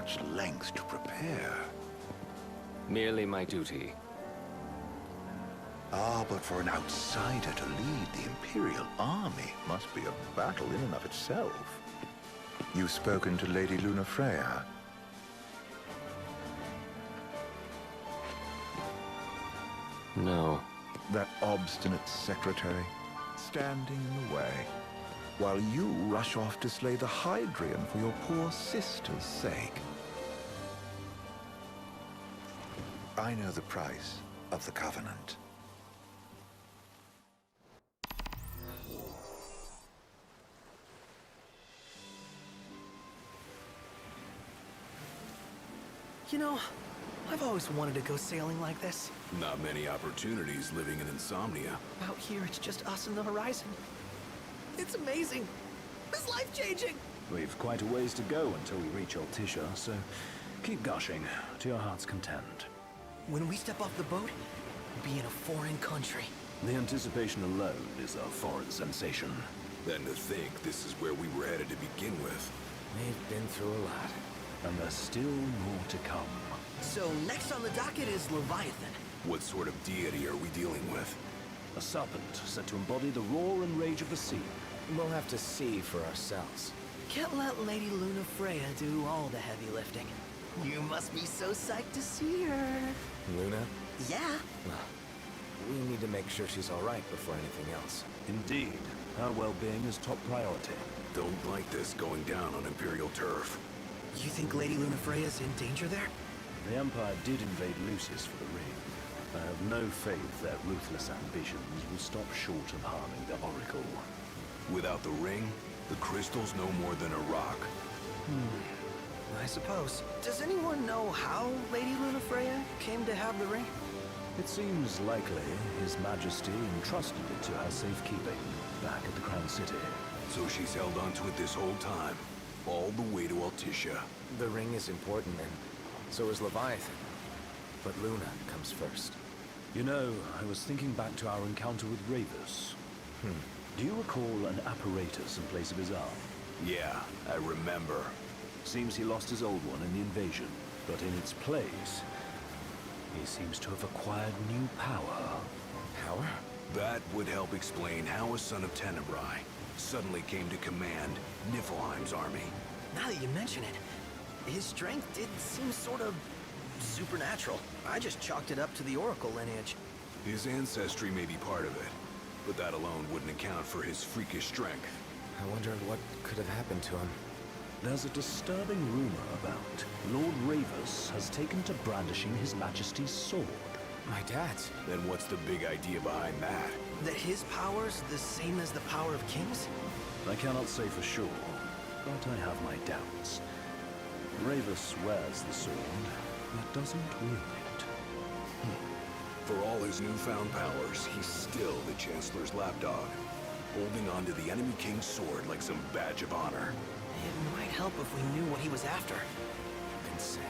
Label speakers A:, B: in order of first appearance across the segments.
A: such lengths to prepare.
B: Merely my duty.
A: Ah, but for an outsider to lead the Imperial army must be a battle in and of itself. You've spoken to Lady Lunafreya?
B: No.
A: That obstinate secretary, standing in the way, while you rush off to slay the Hydrian for your poor sister's sake. I know the price of the Covenant.
C: You know, I've always wanted to go sailing like this.
D: Not many opportunities living in Insomnia.
C: Out here, it's just us and the horizon. It's amazing. It's life-changing.
E: We've quite a ways to go until we reach Altissia, so keep gushing to your heart's content.
C: When we step off the boat, we'll be in a foreign country.
E: The anticipation alone is a foreign sensation.
D: Then to think this is where we were headed to begin with.
B: They've been through a lot.
E: And there's still more to come.
C: So next on the docket is Leviathan.
D: What sort of deity are we dealing with?
E: A serpent said to embody the roar and rage of the sea.
B: We'll have to see for ourselves.
C: Can't let Lady Lunafreya do all the heavy lifting. You must be so psyched to see her.
B: Luna?
C: Yeah.
B: Well, we need to make sure she's all right before anything else.
E: Indeed, her well-being is top priority.
D: Don't like this going down on Imperial turf.
C: You think Lady Lunafreya's in danger there?
E: The Empire did invade Lucis for the ring. I have no faith their ruthless ambitions will stop short of harming the Oracle.
D: Without the ring, the crystal's no more than a rock.
C: I suppose. Does anyone know how Lady Lunafreya came to have the ring?
E: It seems likely His Majesty entrusted it to her safekeeping back at the Crown City.
D: So she's held onto it this whole time, all the way to Altissia.
B: The ring is important, and so is Leviathan. But Luna comes first.
E: You know, I was thinking back to our encounter with Ravus. Do you recall an apparatus in place of his arm?
D: Yeah, I remember.
E: Seems he lost his old one in the invasion, but in its place, he seems to have acquired new power.
B: Power?
D: That would help explain how a son of Tenebrae suddenly came to command Niflheim's army.
C: Now that you mention it, his strength did seem sort of supernatural. I just chalked it up to the Oracle lineage.
D: His ancestry may be part of it, but that alone wouldn't account for his freakish strength.
B: I wonder what could have happened to him.
E: There's a disturbing rumor about Lord Ravus has taken to brandishing His Majesty's sword.
B: My dad's.
D: Then what's the big idea behind that?
C: That his power's the same as the power of kings?
E: I cannot say for sure, but I have my doubts. Ravus wears the sword, but doesn't wield it.
D: For all his newfound powers, he's still the Chancellor's lapdog, holding on to the enemy king's sword like some badge of honor.
C: It might help if we knew what he was after.
B: Insane.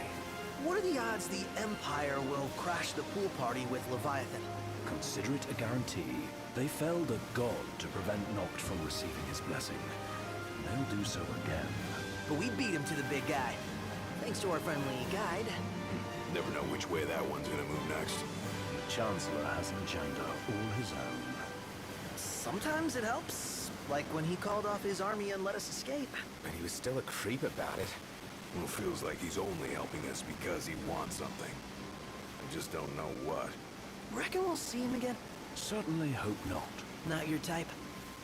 C: What are the odds the Empire will crash the pool party with Leviathan?
E: Consider it a guarantee. They felled a god to prevent Noct from receiving his blessing. They'll do so again.
C: But we beat him to the big guy. Thanks to our friendly guide.
D: Never know which way that one's gonna move next.
E: The Chancellor has an agenda all his own.
C: Sometimes it helps. Like when he called off his army and let us escape.
B: But he was still a creep about it.
D: Well, feels like he's only helping us because he wants something. I just don't know what.
C: Reckon we'll see him again?
E: Certainly hope not.
C: Not your type?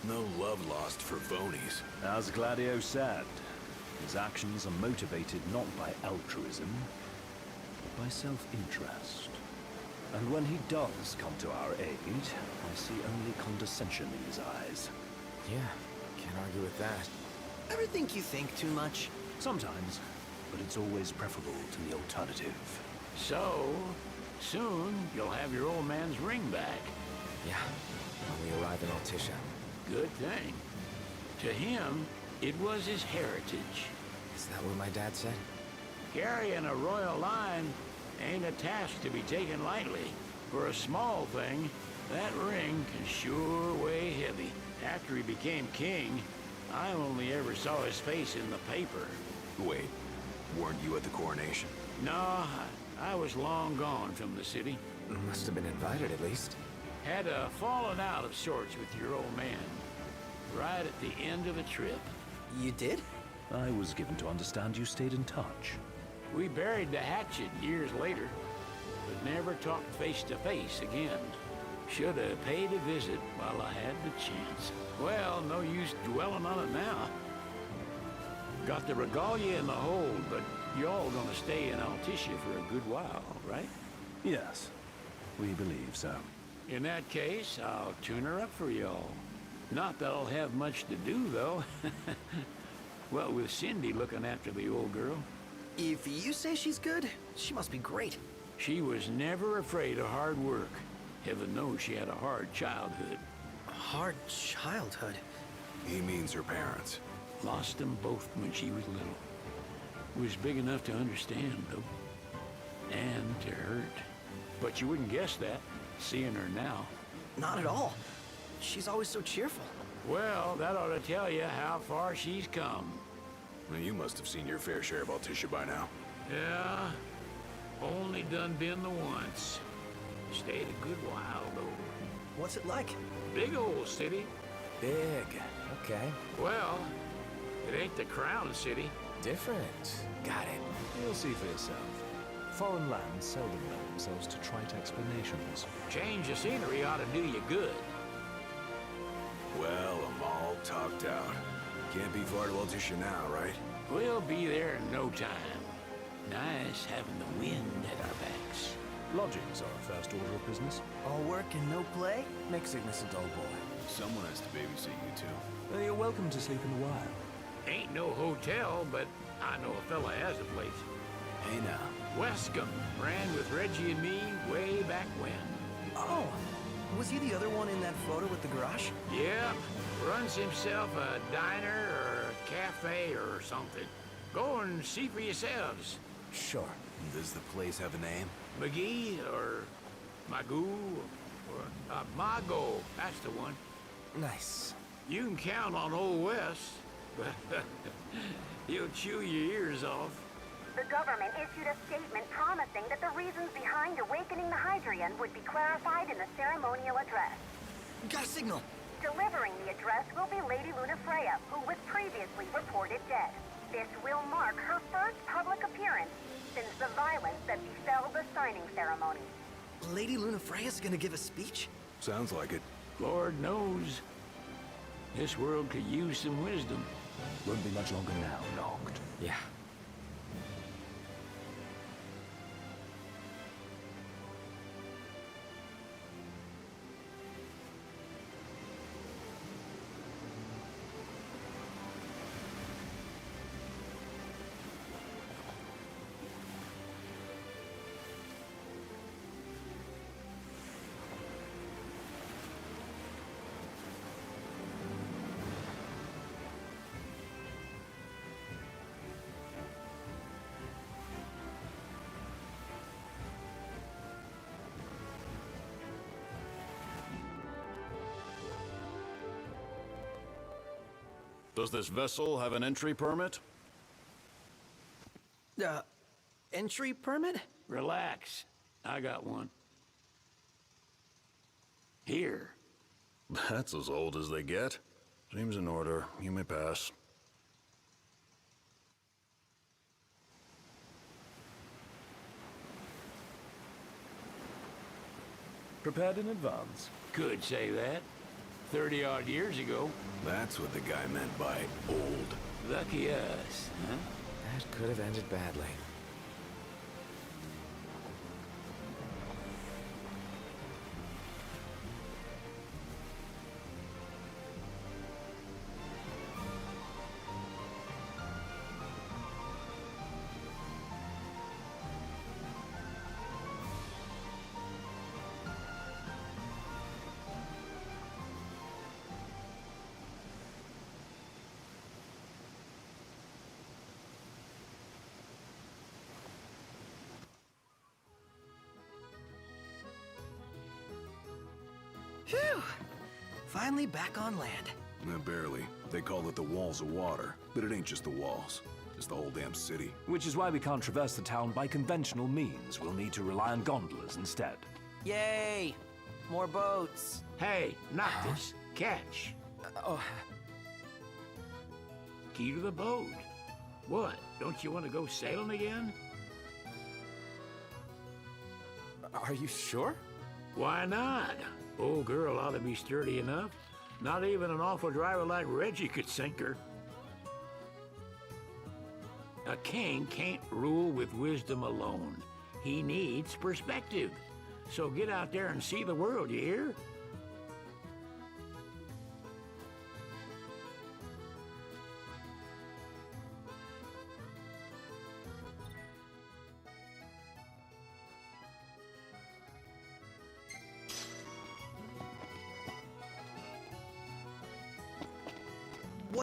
D: No love lost for phonies.
E: As Gladio said, his actions are motivated not by altruism, but by self-interest. And when he does come to our aid, I see only condescension in his eyes.
B: Yeah, can't argue with that.
C: Ever think you think too much?
E: Sometimes, but it's always preferable to the alternative.
F: So, soon you'll have your old man's ring back.
B: Yeah, when we arrive in Altissia.
F: Good thing. To him, it was his heritage.
B: Is that what my dad said?
F: Carrying a royal line ain't a task to be taken lightly. For a small thing, that ring can sure weigh heavy. After he became king, I only ever saw his face in the paper.
D: Wait, Weren't you at the coronation?
F: No, I was long gone from the city.
B: Must have been invited at least.
F: Had a falling out of sorts with your old man. Right at the end of a trip.
C: You did?
E: I was given to understand you stayed in touch.
F: We buried the hatchet years later, but never talked face to face again. Should have paid a visit while I had the chance. Well, no use dwelling on it now. Got the regalia in the hold, but y'all gonna stay in Altissia for a good while, right?
E: Yes, we believe so.
F: In that case, I'll tune her up for y'all. Not that I'll have much to do, though. Well, with Cindy looking after the old girl.
C: If you say she's good, she must be great.
F: She was never afraid of hard work. Heaven knows she had a hard childhood.
C: Hard childhood.
D: He means her parents.
F: Lost them both when she was little. Was big enough to understand, though. And to hurt. But you wouldn't guess that, seeing her now.
C: Not at all. She's always so cheerful.
F: Well, that ought to tell you how far she's come.
D: Well, you must have seen your fair share of Altissia by now.
F: Yeah, only done been the once. Stayed a good while, though.
C: What's it like?
F: Big old city.
B: Big. Okay.
F: Well, it ain't the crown city.
B: Different. Got it.
E: You'll see for yourself. Foreign lands seldom lend themselves to trite explanations.
F: Change of scenery ought to do you good.
D: Well, I'm all talked out. Can't be far to Altissia now, right?
F: We'll be there in no time. Nice having the wind at our backs.
E: Lodgings are a first order of business.
C: All work and no play?
B: Makes Ignis a dull boy.
D: Someone has to babysit you, too.
E: You're welcome to sleep in the wild.
F: Ain't no hotel, but I know a fella has a place.
D: Hey, now.
F: Wescombe ran with Reggie and me way back when.
C: Oh, was he the other one in that photo with the garage?
F: Yep, runs himself a diner or a cafe or something. Go and see for yourselves.
B: Sure.
D: Does the place have a name?
F: McGee or Magoo or Mago, that's the one.
B: Nice.
F: You can count on Old Wes, but he'll chew your ears off.
G: The government issued a statement promising that the reasons behind awakening the Hydrian would be clarified in the ceremonial address.
C: Got a signal.
G: Delivering the address will be Lady Lunafreya, who was previously reported dead. This will mark her first public appearance since the violence that befell the signing ceremony.
C: Lady Lunafreya's gonna give a speech?
D: Sounds like it.
F: Lord knows, this world could use some wisdom.
E: Won't be much longer now, Noct.
B: Yeah.
H: Does this vessel have an entry permit?
C: Entry permit?
F: Relax, I got one. Here.
H: That's as old as they get. Seems in order. You may pass.
E: Prepared in advance.
F: Could say that. 30-odd years ago.
D: That's what the guy meant by old.
F: Lucky us, huh?
B: That could have ended badly.
C: Phew! Finally back on land.
D: Barely. They call it the walls of water, but it ain't just the walls. as the whole damn city.
E: Which is why we can't traverse the town by conventional means. We'll need to rely on gondolas instead.
C: Yay! More boats.
F: Hey, Noctis, catch.
C: Oh,
F: Key to the boat. What? Don't you want to go sailing again?
B: Are you sure?
F: Why not? Old girl ought to be sturdy enough. Not even an awful driver like Reggie could sink her. A king can't rule with wisdom alone. He needs perspective. So get out there and see the world, you hear?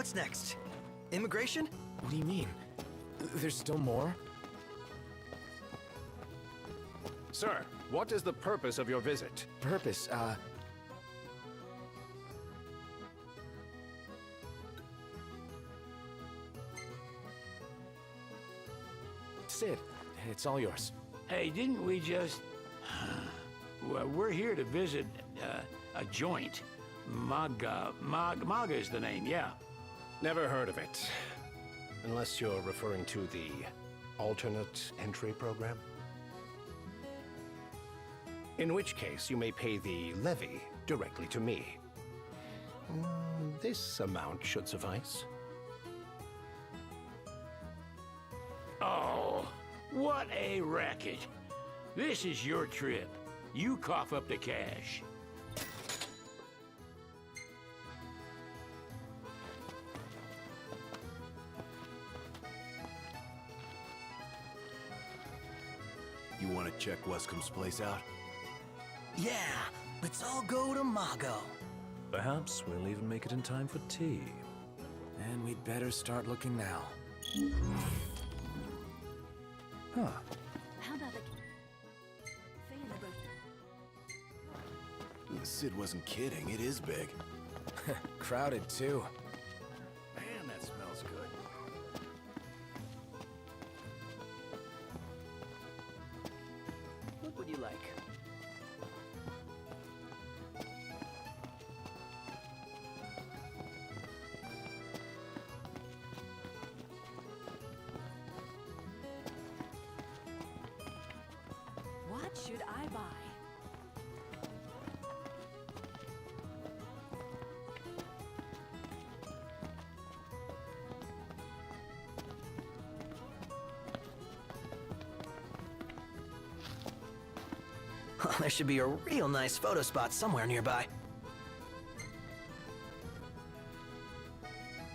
C: what's next? Immigration?
B: What do you mean? There's still more?
I: Sir, what is the purpose of your visit?
B: Purpose, Sid, it's all yours.
F: Hey, didn't we just... Well, we're here to visit a joint. Maga is the name, yeah.
I: Never heard of it. Unless you're referring to the alternate entry program. In which case, you may pay the levy directly to me. This amount should suffice.
F: Oh, what a racket. This is your trip. You cough up the cash.
B: You want to check Wescom's place out?
C: Yeah, let's all go to Mago.
E: Perhaps we'll even make it in time for tea.
B: And we'd better start looking now.
E: Huh.
J: How about
B: Sid wasn't kidding, it is big. Crowded, too.
E: Man, that smells good.
C: What would you like?
J: What should I buy?
C: There should be a real nice photo spot somewhere nearby.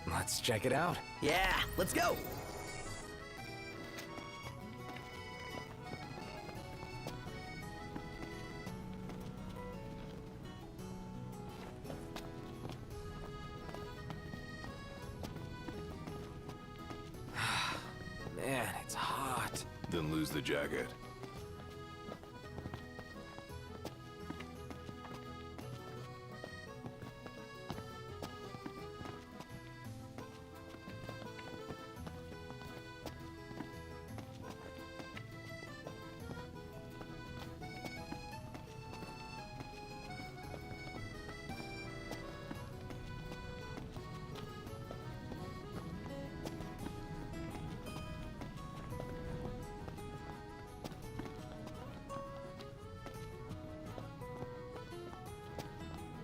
B: Let's check it out.
C: Yeah, let's go!
B: Man, it's hot.
D: Then lose the jacket.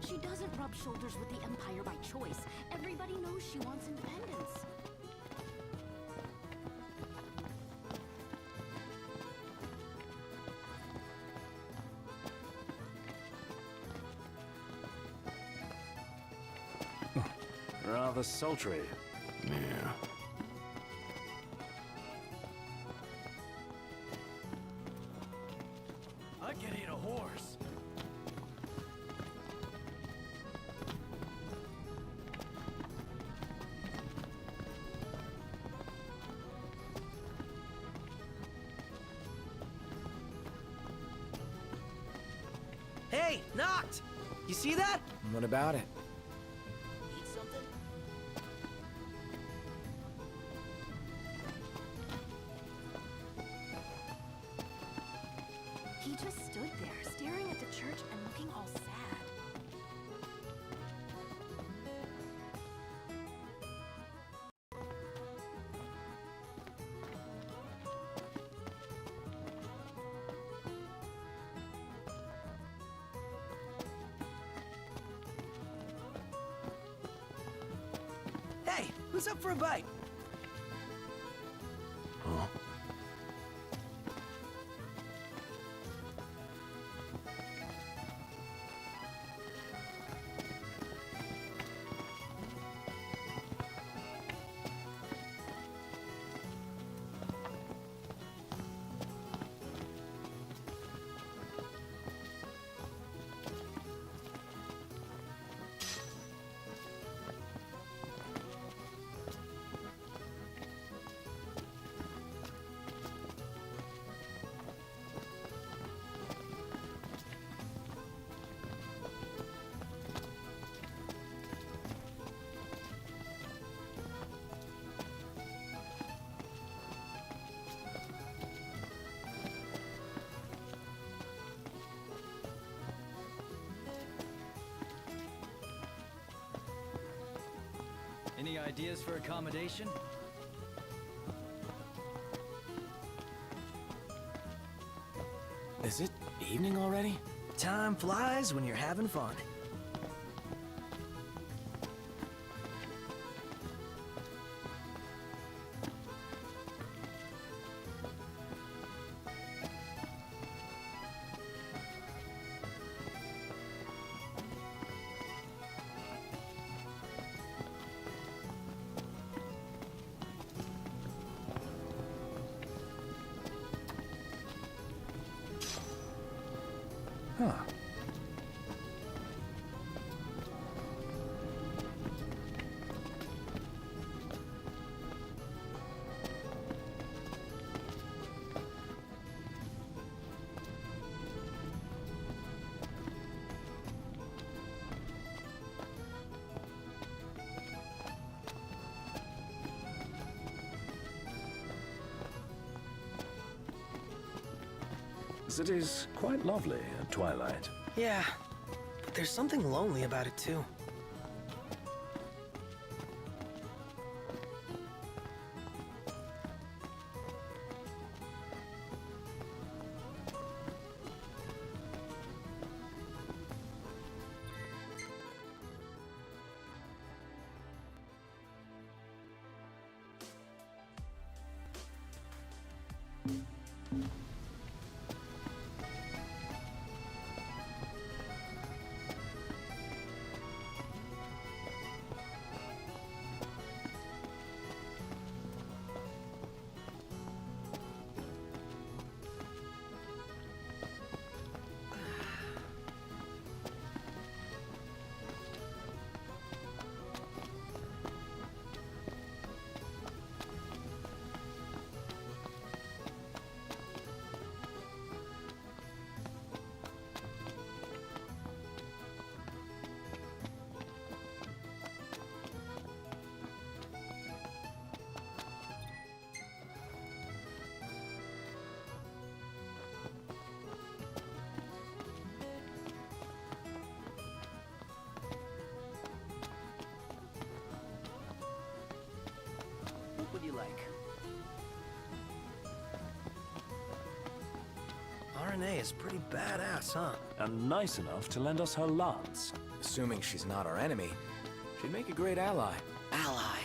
J: She doesn't rub shoulders with the Empire by choice. Everybody knows she wants independence.
E: Rather sultry.
D: Yeah.
B: I can eat a horse.
C: Hey, Noct! You see that?
B: What about it?
C: Need something?
J: stood there, staring at the church and looking all sad.
C: Hey, who's up for a bite?
D: Huh?
K: Any ideas for accommodation?
B: Is it evening already?
C: Time flies when you're having fun.
E: Huh. The city's quite lovely at twilight.
C: Yeah, but there's something lonely about it too. What would you like? RNA is pretty badass, huh?
E: And nice enough to lend us her lance.
B: Assuming she's not our enemy, she'd make a great ally.
C: Ally.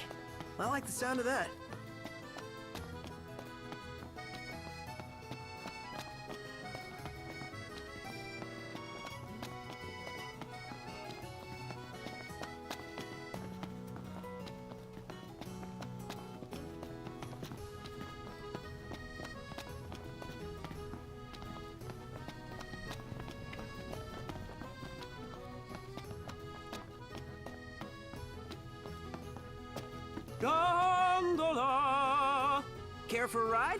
C: I like the sound of that.
K: Gondola!
C: Care for a ride?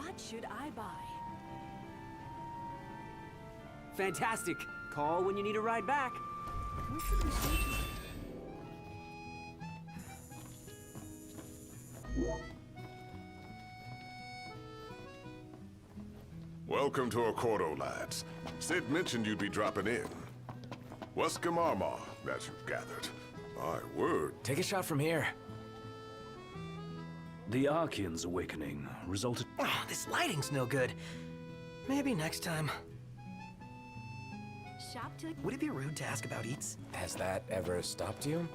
L: What should I buy?
K: Fantastic. Call when you need a ride back.
L: Where should we stay tonight?
D: Welcome to Accordo, lads. Sid mentioned you'd be dropping in. Weskamarma, as you've gathered. My word.
B: Take a shot from here.
E: The Archean's awakening resulted...
C: Oh, this lighting's no good. Maybe next time.
J: Shop to...
C: Would it be rude to ask about eats?
B: Has that ever stopped you?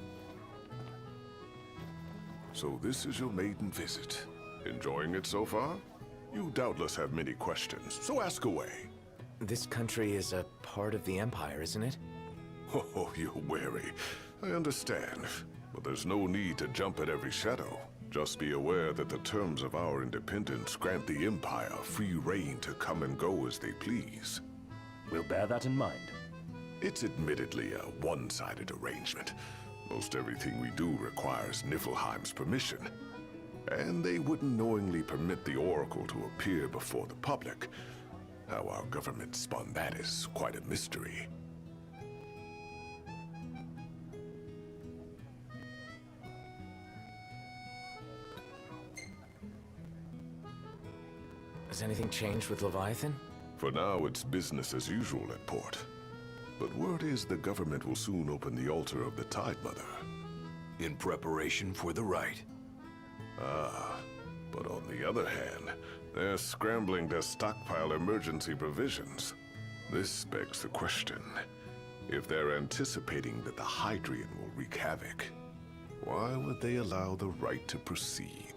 D: So this is your maiden visit. Enjoying it so far? You doubtless have many questions, so ask away.
B: This country is a part of the Empire, isn't it?
D: Oh, you're wary. I understand. But there's no need to jump at every shadow. Just be aware that the terms of our independence grant the Empire free reign to come and go as they please.
E: We'll bear that in mind.
D: It's admittedly a one-sided arrangement. Most everything we do requires Niflheim's permission. And they wouldn't knowingly permit the Oracle to appear before the public. How our government spun that is quite a mystery.
B: Has anything changed with Leviathan?
D: For now, it's business as usual at port. But word is the government will soon open the altar of the Tide Mother.
H: In preparation for the rite.
D: Ah, but on the other hand, they're scrambling to stockpile emergency provisions. This begs the question, if they're anticipating that the Hydrian will wreak havoc, why would they allow the rite to proceed?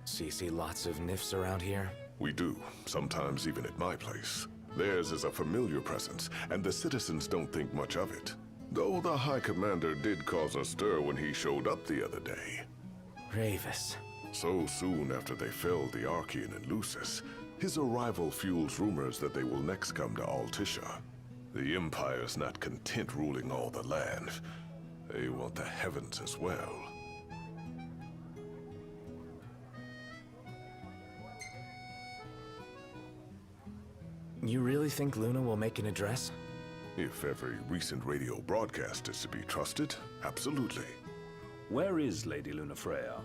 B: So you see lots of Nifs around here?
D: We do, sometimes even at my place. Theirs is a familiar presence, and the citizens don't think much of it. Though the High Commander did cause a stir when he showed up the other day.
B: Ravis.
D: So soon after they felled the Archean and Lucis, his arrival fuels rumors that they will next come to Altisha. The Empire's not content ruling all the land. They want the heavens as well.
B: You really think Luna will make an address?
D: If every recent radio broadcast is to be trusted, absolutely.
E: Where is Lady Lunafreya?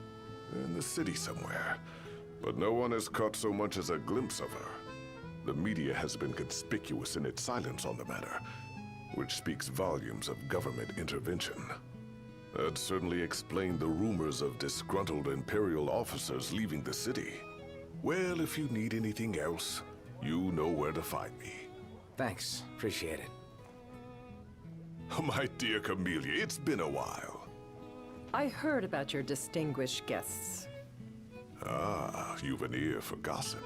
D: In the city somewhere. But no one has caught so much as a glimpse of her. The media has been conspicuous in its silence on the matter, which speaks volumes of government intervention. That certainly explained the rumors of disgruntled Imperial officers leaving the city. Well, if you need anything else, you know where to find me.
B: Thanks. Appreciate it.
D: My dear Camellia, it's been a while.
M: I heard about your distinguished guests.
D: Ah, you've an ear for gossip.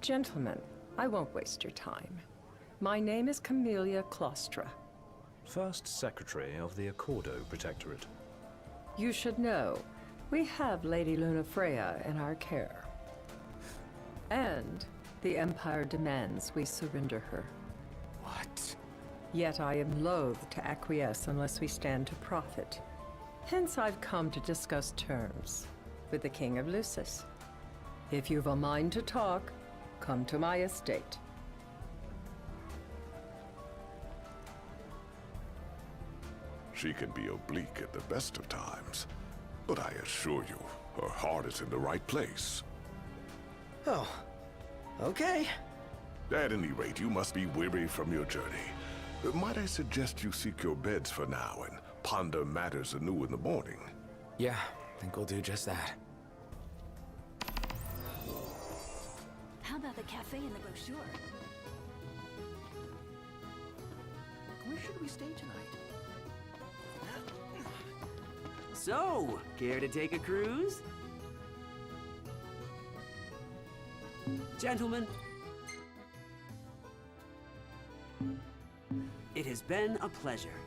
M: Gentlemen, I won't waste your time. My name is Camellia Claustra.
E: First Secretary of the Accordo Protectorate.
M: You should know, we have Lady Lunafreya in our care. And the Empire demands we surrender her.
B: What?
M: Yet I am loath to acquiesce unless we stand to profit. Hence I've come to discuss terms with the King of Lucis. If you've a mind to talk, come to my estate.
D: She can be oblique at the best of times, but I assure you, her heart is in the right place.
C: Oh, okay.
D: At any rate, you must be weary from your journey. Might I suggest you seek your beds for now and ponder matters anew in the morning?
B: Yeah, I think we'll do just that.
J: How about the cafe and the brochure?
C: Where should we stay tonight?
K: So, care to take a cruise? Gentlemen, it has been a pleasure.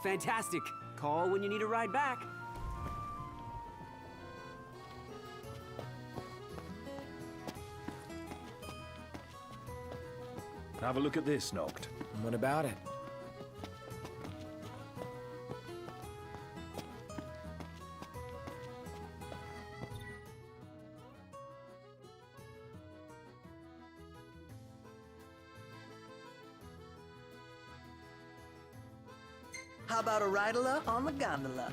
K: Fantastic. Call when you need a ride back.
E: Have a look at this, Noct.
B: What about it?
C: How about a ride-a-la on the gondola?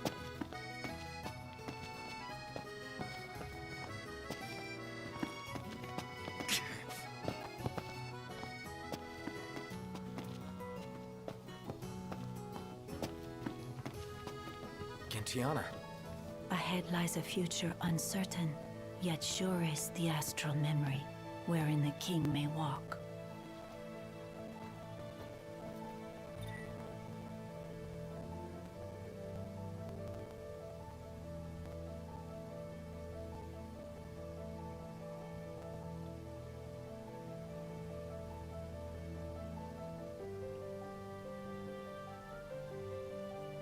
B: Tiana.
N: Ahead lies a future uncertain, yet sure is the astral memory, wherein the king may walk.